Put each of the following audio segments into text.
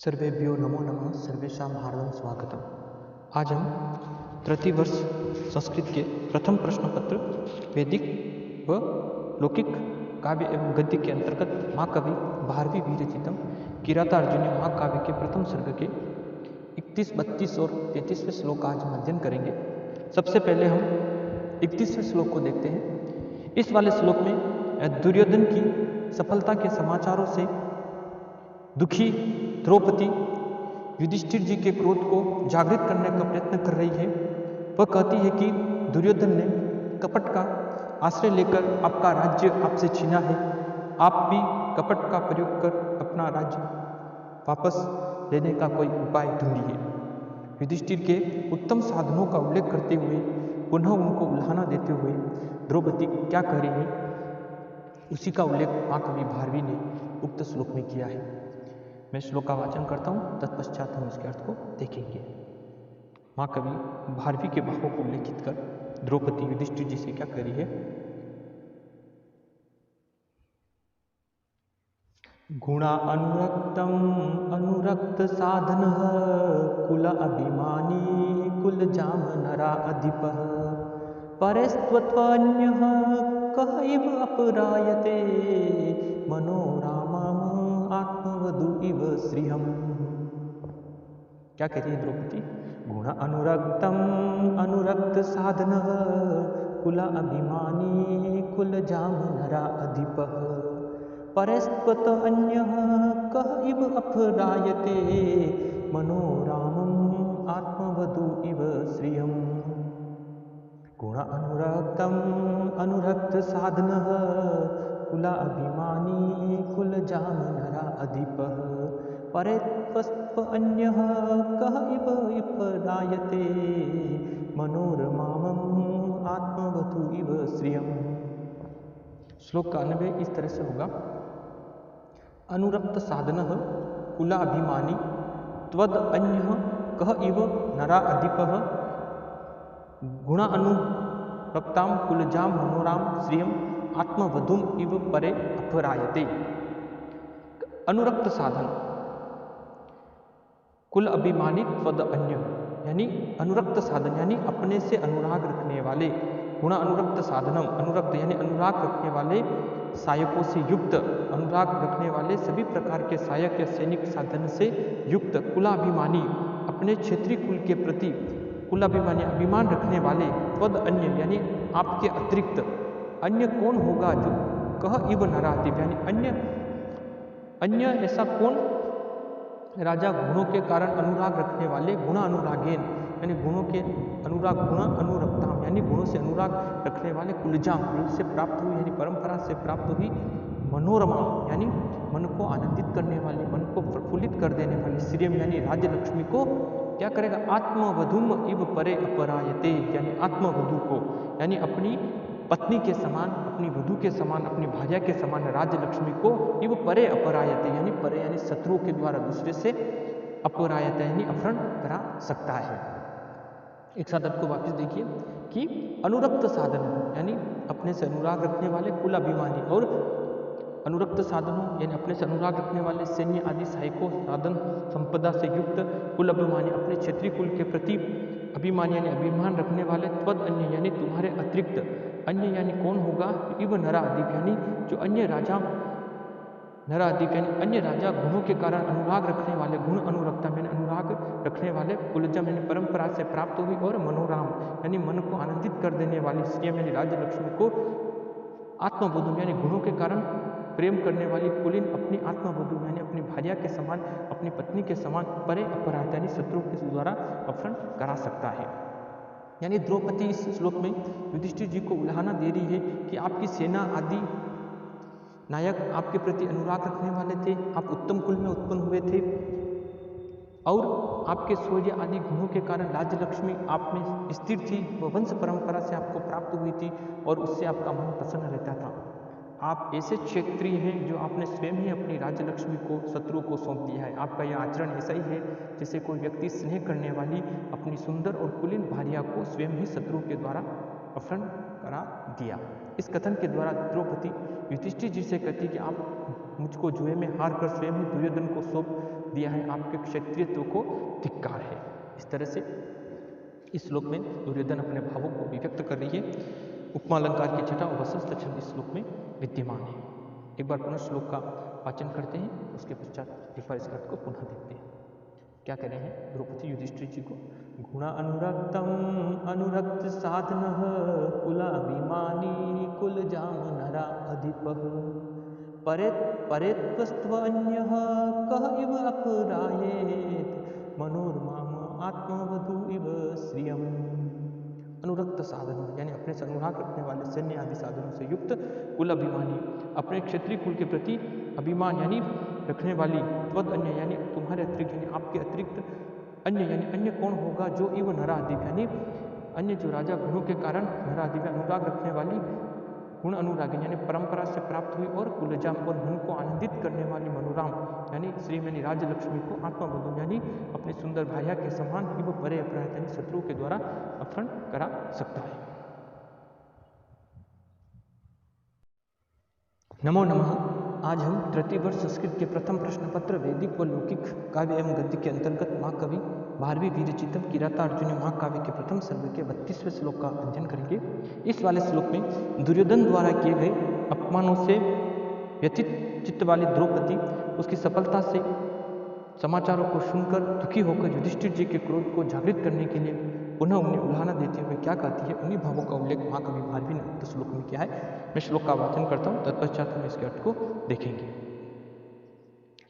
सर्वेभ्यो नमो नमः। सर्वेषां हार्दं स्वागतम्। आज हम तृतीय वर्ष संस्कृत के प्रथम प्रश्न पत्र वैदिक व लौकिक काव्य एवं गद्य के अंतर्गत महाकवि भारवी विरचितम किरातार्जुनीय महाकाव्य के प्रथम सर्ग के 31, 32 और 33वें श्लोक आज हम अध्ययन करेंगे। सबसे पहले हम 31वें श्लोक को देखते हैं। इस वाले श्लोक में दुर्योधन की सफलता के समाचारों से दुखी द्रौपदी युधिष्ठिर जी के क्रोध को जागृत करने का प्रयत्न कर रही है। वह कहती है कि दुर्योधन ने कपट का आश्रय लेकर आपका राज्य आपसे छीना है। आप भी कपट का प्रयोग कर अपना राज्य वापस लेने का कोई उपाय ढूंढिए। युधिष्ठिर के उत्तम साधनों का उल्लेख करते हुए पुनः उनको उल्हाना देते हुए द्रौपदी क्या कह रही है, उसी का उल्लेख महाकवि भारवी ने उक्त श्लोक में किया है। मैं श्लोक का वाचन करता हूँ, तत्पश्चात हम इसके अर्थ को देखेंगे। महाकवि भारवी के भावों को उल्लेखित कर द्रौपदी युधिष्ठिर जी से क्या कह रही है। गुणा अनुरक्तम अनुरक्त साधन कुल अभिमानी कुल जाम नरा अधिप परेस्त्वन्यः कह इव अपरायते मनोरामम आत्मवधु इव श्रियम्। क्या कहती है द्रौपदी? गुण अनुरक्तम अनुरक्त साधन कुल अभिमानी कुल जाम नरा अधिप परेस्त्वत अन्यः कह इव अपरायते मनोरामम आत्मवधु इव श्रियम्। गुण अनुरक्तम अनुरक्त साधन कुल अभिमानी कुल जाम नरा अधिप परेत्वस्त्व अन्यः कह इव अपरायते मनोरमामम आत्मवधु इव श्रियम्। श्लोक का अन्वय इस तरह से होगा। अनुरक्त साधन कुल अभिमानी त्वद अन्यः कह इव नरा अधिपः गुण अनुरक्ताम कुलजाम मनोराम श्रियम आत्मवधुम इव परे अपरायते। अनुरक्त साधन कुल अभिमानी त्वद अन्य, यानी अनुरक्त साधन यानी अपने से अनुराग रखने वाले। गुण अनुरक्त साधनम, अनुरक्त यानी अनुराग रखने वाले, सहायकों से युक्त, अनुराग रखने वाले सभी प्रकार के सहायक या सैनिक साधन से युक्त, कुलाभिमानी अपने क्षेत्रीय कुल के प्रति कुलाभिमानी अभिमान रखने वाले, त्वद अन्य यानी आपके अतिरिक्त अन्य कौन होगा जो कह इव नराधिप, यानी अन्य ऐसा कौन राजा गुणों के कारण अनुराग रखने वाले, गुण अनुरागेन यानी गुणों के अनुराग, गुण अनुरक्ताम यानी गुणों से अनुराग रखने वाले, कुलजाम कुल से प्राप्त हुई यानी परंपरा से प्राप्त हुई, मनोरमा यानी मन को आनंदित करने वाली, मन को प्रफुल्लित कर देने वाली, श्रियम यानी राज्य लक्ष्मी को क्या करेगा, आत्मवधुम इव परे अपरायते यानी आत्मवधु को यानी अपनी पत्नी के समान, अपनी वधु के समान, अपनी भार्या के समान राज्य लक्ष्मी को इव परे अपरायते यानी परे यानी शत्रुओं के द्वारा दूसरे से अपरायते यानी अपहरण करा सकता है। एक साथ आपको वापस देखिए कि अनुरक्त साधन यानी अपने से अनुराग रखने वाले, कुल अभिमानी और अनुरक्त साधनों यानी अपने से अनुराग रखने वाले, सैन्य आदि सहायकों साधन संपदा से युक्त, कुल अभिमानी अपने क्षेत्रीय कुल के प्रति अभिमानी यानी अभिमान रखने वाले, त्वद अन्य यानी तुम्हारे अतिरिक्त, अन्य यानी कौन होगा, इव नरा अधिप यानी जो अन्य राजा, नरा अधिप यानी अन्य राजा गुणों के कारण अनुराग रखने वाले, गुण अनुरक्ता यानी अनुराग रखने वाले, कुलजम यानी परंपरा से प्राप्त हुई, और मनोराम यानी मन को आनंदित कर देने वाली, श्रियम यानी राज्य लक्ष्मी को, आत्मवधु यानी गुणों के कारण प्रेम करने वाली कुलीन अपनी आत्मवधु यानी अपनी भार्या के समान, अपनी पत्नी के समान परे अपराध यानी शत्रु के द्वारा अपहरण करा सकता है। यानी द्रौपदी इस श्लोक में युधिष्ठिर जी को उल्हाना दे रही है कि आपकी सेना आदि नायक आपके प्रति अनुराग रखने वाले थे, आप उत्तम कुल में उत्पन्न हुए थे और आपके शौर्य आदि गुणों के कारण राज्य लक्ष्मी आप में स्थिर थी, वह वंश परंपरा से आपको प्राप्त हुई थी और उससे आपका मन प्रसन्न रहता था। आप ऐसे क्षेत्रीय हैं जो आपने स्वयं ही अपनी राज्य लक्ष्मी को शत्रु को सौंप दिया है। आपका यह आचरण ऐसा ही है जैसे कोई व्यक्ति स्नेह करने वाली अपनी सुंदर और कुलीन भार्या को स्वयं ही शत्रु के द्वारा अपहरण करा दिया। इस कथन के द्वारा द्रौपदी युधिष्ठिर जी से कहती कि आप मुझको जुए में हार कर स्वयं ही दुर्योधन को सौंप दिया है, आपके क्षत्रियत्व को धिक्कार है। इस तरह से इस श्लोक में दुर्योधन अपने भावों को अभिव्यक्त कर रही है। उपमा अलंकार की छठा और वसंत छंद इस श्लोक में विद्यमान है। एक बार पुनः श्लोक का वाचन करते हैं, उसके पश्चात एक बार इस अर्थ को पुनः देखते हैं। क्या कह रहे हैं द्रौपदी युधिष्ठिर जी को? गुण अनुरक्तम अनुरक्त साधन कुलाभिमानी कुल जाम नरा अधिप परेत्वस्त्वन्यः कह इव अपरायेत मनोरमाम आत्मवधू इव श्रियम। अनुरक्त साधन यानी अपने से अनुराग रखने वाले सैन्य आदि साधनों से युक्त कुल अभिमानी, अपने क्षत्रिय कुल के प्रति अभिमान यानी रखने वाली, त्वद अन्य यानी तुम्हारे अतिरिक्त यानी आपके अतिरिक्त, अन्य यानी अन्य कौन होगा, जो इव नराधिप यानी अन्य जो राजा गुणों के कारण नराधिप अनुराग रखने वाली, गुण अनुराग यानी परंपरा से प्राप्त हुई, और कुलजाम और मन को आनंदित करने वाली मनोराम यानी श्री यानी राज लक्ष्मी को आत्मबंधु यानी अपने सुंदर भाया के समान इव परे अपराध यानी शत्रु के द्वारा अपहरण करा सकता है। नमो नमः। आज हम तृतीय वर्ष संस्कृत के प्रथम प्रश्न पत्र वैदिक व लौकिक काव्य एवं गद्य के अंतर्गत महाकवि भारवी वीरचितम किरातार्जुनीय महाकाव्य के प्रथम सर्ग के 32वें श्लोक का अध्ययन करेंगे। इस वाले श्लोक में दुर्योधन द्वारा किए गए अपमानों से व्यथित चित्त वाली द्रौपदी उसकी सफलता से समाचारों को सुनकर दुखी होकर युधिष्ठिर जी के क्रोध को जागृत करने के लिए पुनः उन्हें उल्हाना देते हुए क्या कहती है, उन्हीं भावों का उल्लेख महाकवि भारवी ने उक्त श्लोक में किया है। मैं श्लोक का वाचन करता हूँ, तत्पश्चात हम इसके अर्थ को देखेंगे।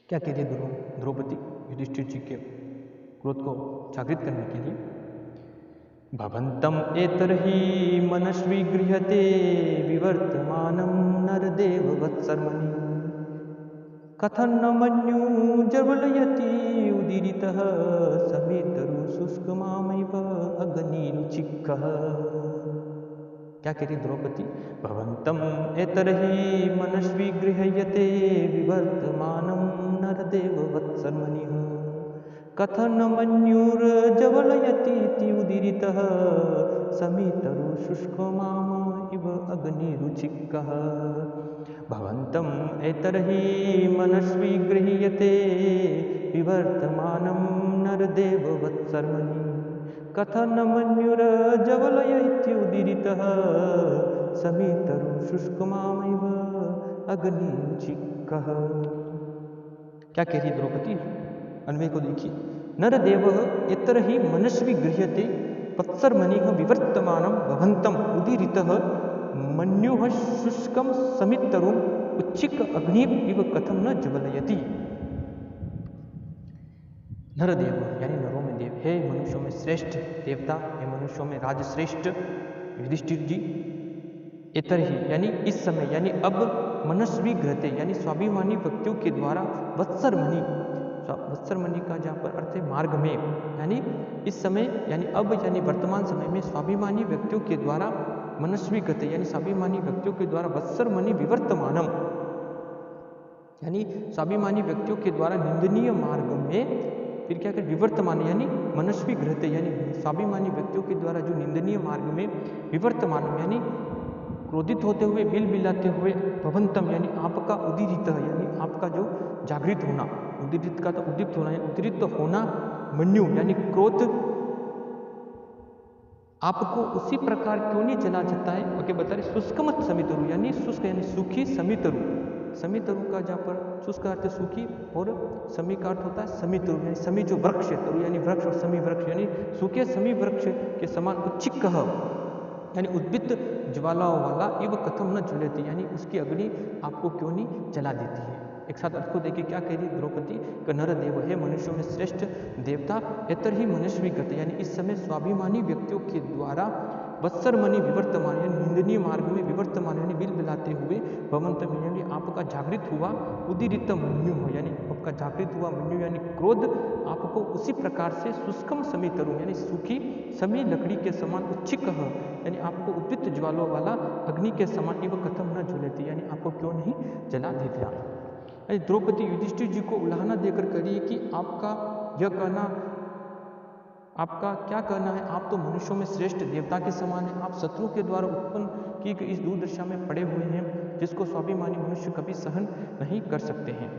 क्या कह रही है द्रौपदी युधिष्ठिर जी के क्रोध को जागृत करने के लिए? भवन्तम एतर्हि मनस्वी गृह्यते विवर्तमानं नरदेव वत्सर्मणि कथं न मन्युर्ज्वलयति उदीरितः समेतरु शुष्कमामैव अग्निरुचिकः। क्या कह रही द्रौपदी? भवन्तम एतर्हि मनस्वी गृह्यते विवर्तमानं नरदेव वत्सर्मणि कथं न मन्युर्ज्वलयति उदीरितः समेतरु शुष्कमाम इव अग्निरुचिकः। भवन्तम एतर्हि मनस्वी गृह्यते विवर्तमानं नरदेव वत्सर्मणि कथं न मन्युर्ज्वलयति उदीरितः समेतरु शुष्कमामैव अग्निरुचिकः। क्या कह रही द्रौपदी? अन्वय को देखिए। नरदेव एतर्हि मनस्वी गृह्यते वत्सर्मणिः विवर्तमानं भवन्तम उदीरितः मन्युः शुष्कं समितरुं उच्चिक अग्नि इव कथम न ज्वलयति। नरदेव यानी नरों में देव, हे मनुष्यों में श्रेष्ठ देवता, हे मनुष्यों में राजश्रेष्ठ युधिष्ठिर जी, एतर्हि यानी इस समय यानी अब, मनस्वी गृह्यते यानी स्वाभिमानी व्यक्तियों के द्वारा, वत्सर्मणि वत्सर्मणि का जहाँ पर अर्थ है मार्ग में, यानी इस समय यानी अब यानी वर्तमान समय में स्वाभिमानी व्यक्तियों के द्वारा, मनस्वी गृह्यते यानी स्वाभिमानी व्यक्तियों के द्वारा, वत्सर्मणि विवर्तमानम यानी स्वाभिमानी व्यक्तियों के द्वारा निंदनीय मार्ग में, फिर क्या कर विवर्तमान यानी मनस्वी गृह्यते यानी स्वाभिमानी व्यक्तियों के द्वारा जो निंदनीय मार्ग में, विवर्तमान यानी क्रोधित होते हुए, बिल बिलाते हुए, भवंतम यानी आपका, उदीरित यानी आपका जो जागृत होना, उदीरित का तो उद्दीप्त होना यानी उदीरित होना, मन्यु यानी क्रोध आपको उसी प्रकार क्यों नहीं जला जाता है? ओके बता रहे शुष्कमत समितरु यानी शुष्क यानी सूखी समितरु, समितरु का जहाँ पर शुष्क अर्थ सूखी और समी का अर्थ होता है समितरु यानी समी जो वृक्ष है, तरु यानी वृक्ष और समी वृक्ष यानी सूखे समी वृक्ष के समान उच्चिक यानी उद्भित ज्वालाओं वाला, इव कथम न ज्वलति यानी उसकी अग्नि आपको क्यों नहीं जला देती है। एक साथ अर्थ को देखिए क्या कह रही द्रौपदी? नरदेव है मनुष्यों में श्रेष्ठ देवता, एतर्हि मनस्वी गृह्यते यानी इस समय स्वाभिमानी व्यक्तियों के द्वारा, वत्सर्मणि विवर्तमान यानी निंदनीय मार्ग में, विवर्तमान यानी बिल बिलाते हुए, भवंतम यानी आपका जागृत हुआ, उदीरित मन्यु हो यानी आपका जागृत हुआ मन्यु यानी क्रोध आपको उसी प्रकार से, शुष्कम समितरु यानी सूखी समी लकड़ी के समान, उच्चिक यानी आपको उद्भित ज्वालों वाला अग्नि के समान, इव कथम न ज्वलति यानी आपको क्यों नहीं जला देता। द्रौपदी युधिष्ठिर जी को उल्हाना देकर करिए कि आपका यह कहना, आपका क्या कहना है? आप तो मनुष्यों में श्रेष्ठ देवता के समान है, आप शत्रु के द्वारा उत्पन्न की गई इस दुर्दशा में पड़े हुए हैं, जिसको स्वाभिमानी मनुष्य कभी सहन नहीं कर सकते हैं।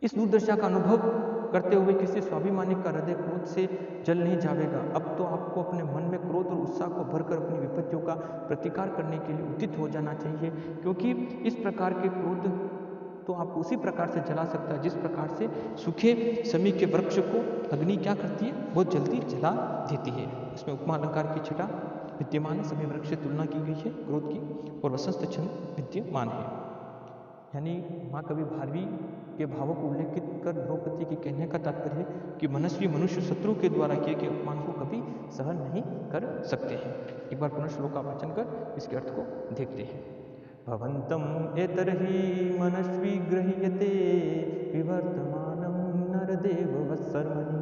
इस दुर्दशा का अनुभव करते हुए किसी स्वाभिमानी का हृदय क्रोध से जल नहीं जाएगा। अब तो आपको अपने मन में क्रोध और उत्साह को भरकर अपनी विपत्तियों का प्रतिकार करने के लिए उद्यत हो जाना चाहिए, क्योंकि इस प्रकार के क्रोध तो आपको उसी प्रकार से जला सकता है जिस प्रकार से सूखे समी के वृक्ष को अग्नि क्या करती है, बहुत जल्दी जला देती है। इसमें उपमा अलंकार की छटा विद्यमान है, सभी वृक्ष से तुलना की गई है क्रोध की, और वसंत छंद विद्यमान है। यानी माँ कवि भारवी के भावों को उल्लेखित कर द्रौपदी के कहने का तात्पर्य है कि मनस्वी मनुष्य शत्रु के द्वारा किए गए अपमान को कभी सहन नहीं कर सकते हैं। एक बार पुनः श्लोक का वाचन कर इसके अर्थ को देखते हैं। भवन्तम एतर्हि मनस्वी गृह्यते विवर्तमानं नरदेव वत्सर्मणि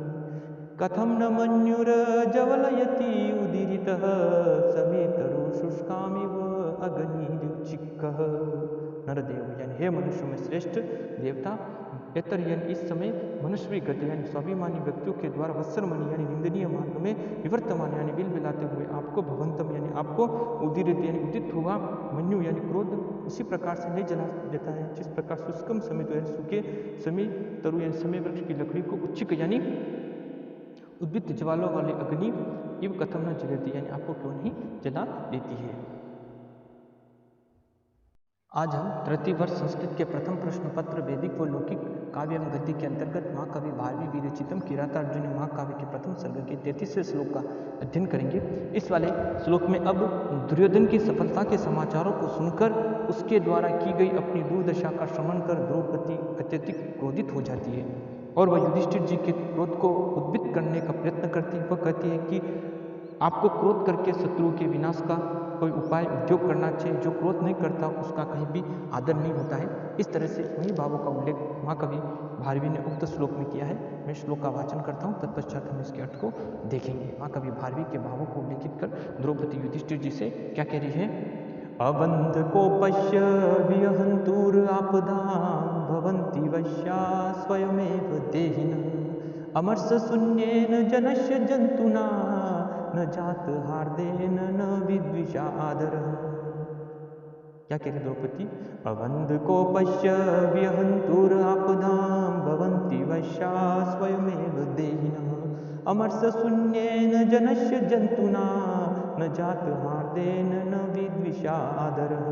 कथं न मन्युरजवलयति उदीरितः समेतरो शुष्कामिव अग्निर्चिक्कः। नरदेव यानी हे मनुष्यों में श्रेष्ठ देवता, एतर यानी इस समय मनुष्य गति यानी स्वाभिमानी व्यक्तियों के द्वारा वत्सरमणि यानी निंदनीय मार्ग में विवर्तमान यानी बिल बिलाते हुए आपको भवंतम यानी आपको उदीरित यानी उदित हुआ मन्यु यानी क्रोध उसी प्रकार से नहीं जला देता है जिस प्रकार शुष्कम समित यानी सूखे समी तरु यानी समय वृक्ष की लकड़ी को उच्चिक यानी उद्भित ज्वालों वाली अग्नि इव कथम न जलती यानी आपको क्यों नहीं जला देती है। आज हम तृतीय वर्ष संस्कृत के प्रथम प्रश्न पत्र वैदिक व लौकिक काव्य एवं गद्य के अंतर्गत महाकवि भारवी विरचितम किरातार्जुन महाकाव्य के प्रथम सर्ग के 33वें श्लोक का अध्ययन करेंगे। इस वाले श्लोक में अब दुर्योधन की सफलता के समाचारों को सुनकर उसके द्वारा की गई अपनी दुर्दशा का श्रवण कर द्रौपदी अत्यधिक क्रोधित हो जाती है और वह युधिष्ठिर जी के क्रोध को उद्भित करने का प्रयत्न करती है। वह कहती है कि आपको क्रोध करके शत्रु के विनाश का कोई उपाय उद्योग करना चाहिए, जो क्रोध नहीं करता उसका कहीं भी आदर नहीं होता है। इस तरह से उन्हीं भावों का उल्लेख महाकवि भारवी ने उक्त श्लोक में किया है। मैं श्लोक का वाचन करता हूँ, तत्पश्चात हम इसके अर्थ को देखेंगे। महाकवि भारवी के भावों को उल्लेखित कर द्रौपदी युधिष्ठिर जी से क्या कह रही है। अवंध को पश्य विहंतुर आपदां भवन्ति वश्या स्वयमेव देहिनः अमर्ष शून्येन जनस्य जंतुना न जात हार्देन न विद्विषा आदरः। क्या कह रही द्रौपदी। अवंध को पश्य विहंतुर आपदां भवन्ति वश्या स्वयमेव देहिनः अमर्ष शून्येन जनस्य जंतुना न जात हार्देन न विद्विषा आदरः।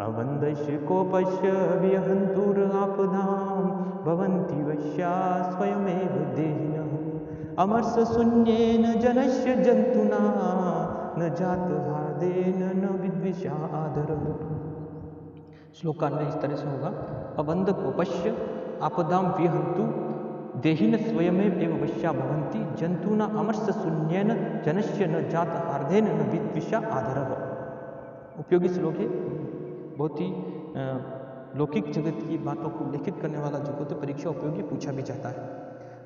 अवंधस्य कोपस्य विहंतुर आपदां भवन्ति वश्या स्वयमेव देहिनः अमर्ष शून्येन जनस्य जंतुना न जात हार्देन न विद्विषा आदरः। श्लोकान्वय इस तरह से होगा। अवंध कोपस्य आपदां विहंतु देहिन स्वयमेव एव वश्या भवन्ति जंतुना अमर्ष शून्येन जनस्य न जात हार्देन न विद्विषा आदरः। उपयोगी श्लोक है, बहुत ही लौकिक जगत की बातों को उल्लेखित करने वाला जो होता है परीक्षा उपयोगी पूछा भी जाता है।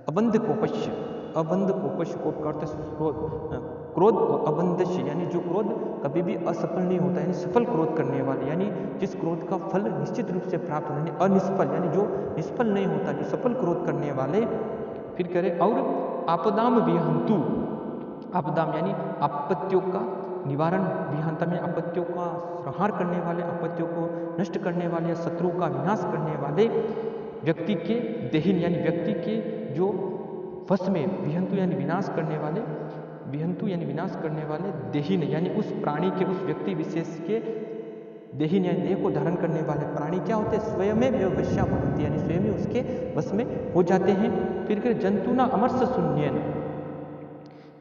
अबंध कोपश्य, अबंध कोपश्य कोप का अर्थ क्रोध और अबंधश्य यानी जो क्रोध कभी भी असफल नहीं होता, यानी सफल क्रोध करने वाले, यानी जिस क्रोध का फल निश्चित रूप से प्राप्त होने, अनिष्फल यानी जो निष्फल नहीं होता, जो सफल क्रोध करने वाले। फिर करें और आपदाम विहंतु, आपदाम यानी आपत्तियों का निवारण, विहंता में आपत्तियों का संहार करने वाले, आपत्तियों को नष्ट करने वाले या शत्रु का विनाश करने वाले व्यक्ति के देहिन यानी व्यक्ति के जो वश में, विहंतु यानी विनाश करने वाले, विहंतु यानी विनाश करने वाले, देहिन यानी उस प्राणी के, उस व्यक्ति विशेष के देहिन यानी देह को धारण करने वाले प्राणी क्या होते हैं, स्वयं में वश्या भवन्ति यानी स्वयं ही उसके वश में हो जाते हैं। फिर जंतुना अमर्ष शून्येन,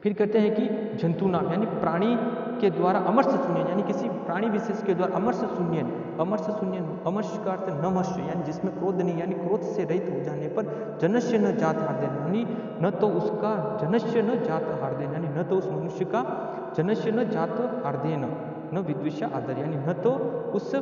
फिर कहते हैं कि जंतुना यानी प्राणी के द्वारा अमर्ष शून्येन यानी किसी प्राणी विशेष के द्वारा अमर्ष शून्येन, अमर्ष शून्येन, अमर्ष का अर्थ नमर्ष यानी जिसमें क्रोध नहीं, यानी क्रोध से रहित हो जाने पर जनस्य न जात हार्देन यानी न तो उसका जनस्य न जात हार्देन यानी न तो उस मनुष्य का जनस्य न जात हार्देन न विद्विषा आदर यानी न तो उस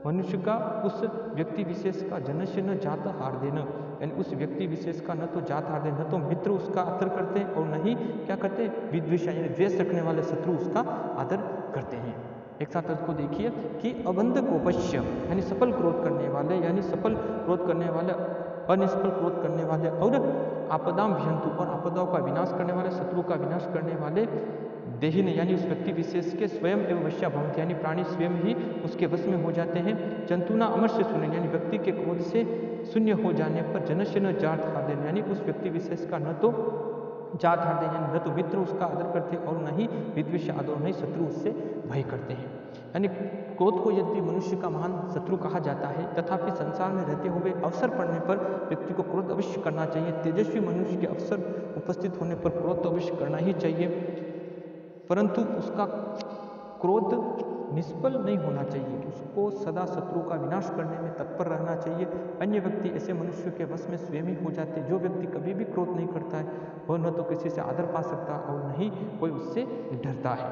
मनुष्य का, उस व्यक्ति विशेष का जनस्य न जात हार्देन यानी उस व्यक्ति विशेष का न तो जात हार्देन, न तो मित्र उसका आदर करते हैं और न ही क्या करते हैं विद्विषा यानी द्वेष रखने वाले शत्रु उसका आदर करते हैं। एक साथ उसको देखिए कि अबंध कोपश्य यानी सफल क्रोध करने वाले, यानी सफल क्रोध करने वाले, अनिष्फल क्रोध करने वाले, और आपदाम विहंतु और आपदाओं का विनाश करने वाले, शत्रु का विनाश करने वाले, देहिन यानी उस व्यक्ति विशेष के स्वयं एवं वश्या भवन्ति यानी प्राणी स्वयं ही उसके वश में हो जाते हैं। जंतुना अमर्ष शून्येन यानी व्यक्ति के क्रोध से शून्य हो जाने पर जनस्य न जात हार्देन, यानी उस व्यक्ति विशेष का न तो जात हार्देन यानी न तो मित्र उसका आदर करते और न ही विद्वेष आदर, नहीं शत्रु उससे भय करते हैं। यानी क्रोध को यदि मनुष्य का महान शत्रु कहा जाता है, तथापि संसार में रहते हुए अवसर पड़ने पर व्यक्ति को क्रोध अवश्य करना चाहिए। तेजस्वी मनुष्य के अवसर उपस्थित होने पर क्रोध तो अवश्य करना ही चाहिए, परंतु उसका क्रोध निष्फल नहीं होना चाहिए। उसको सदा शत्रु का विनाश करने में तत्पर रहना चाहिए। अन्य व्यक्ति ऐसे मनुष्य के वश में स्वयं ही हो जाते। जो व्यक्ति कभी भी क्रोध नहीं करता है वह न तो किसी से आदर पा सकता और न ही कोई उससे डरता है।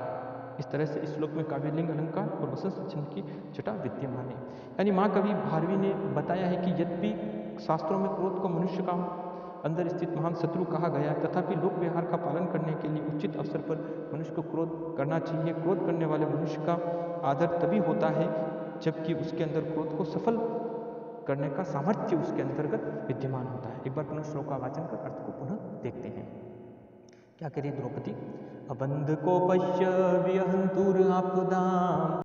इस तरह से इस श्लोक में काव्यलिंग अलंकार और वसंत छंद की छटा विद्यमान है। यानी माँ कवि भारवी ने बताया है कि यद्यपि शास्त्रों में क्रोध को मनुष्य का अंदर स्थित महान शत्रु कहा गया, तथापि लोक व्यवहार का पालन करने के लिए उचित अवसर पर मनुष्य को क्रोध करना चाहिए। क्रोध करने वाले मनुष्य का आदर तभी होता है जबकि उसके अंदर क्रोध को सफल करने का सामर्थ्य उसके अंतर्गत विद्यमान होता है। एक बार पुनः श्लोक का वाचन कर अर्थ को पुनः देखते हैं। क्या कह रही द्रौपदी? अबंध को पश्य विहंतुर आपदाम